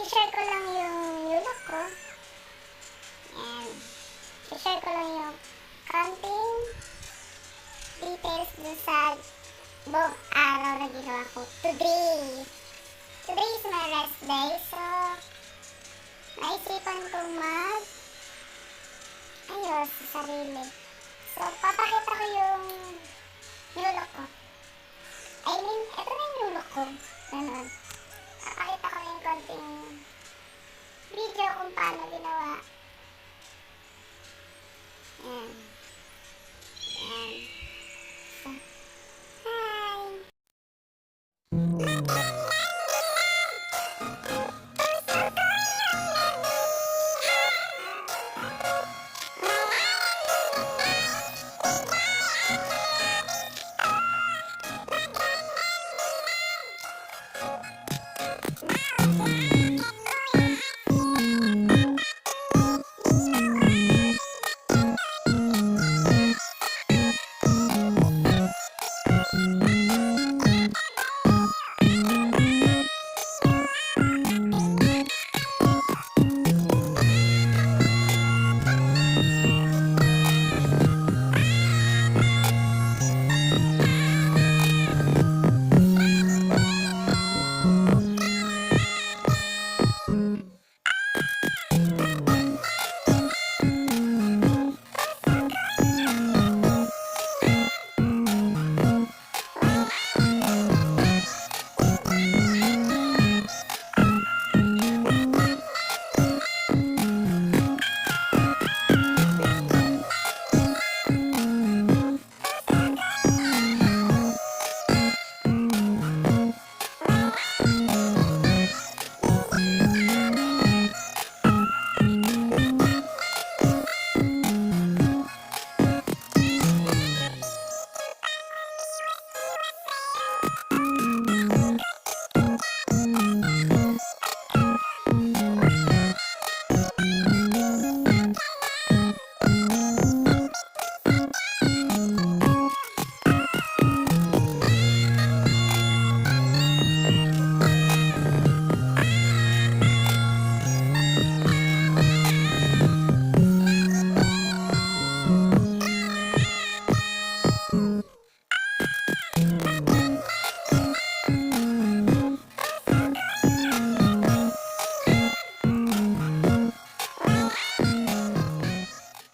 i-share ko lang yung yulok ko. Yan. I-share ko lang yung konting details dun sa buong araw na ginawa ko. Today. Today is my rest day. So, naisipan kong ayos sa sarili. So, papakita ko yung yulok ko. I mean, ito na yung yulok ko. Ganun. Papakita ko yung konting video kung paano ginawa. Yan. Yan. So, hi! Wow!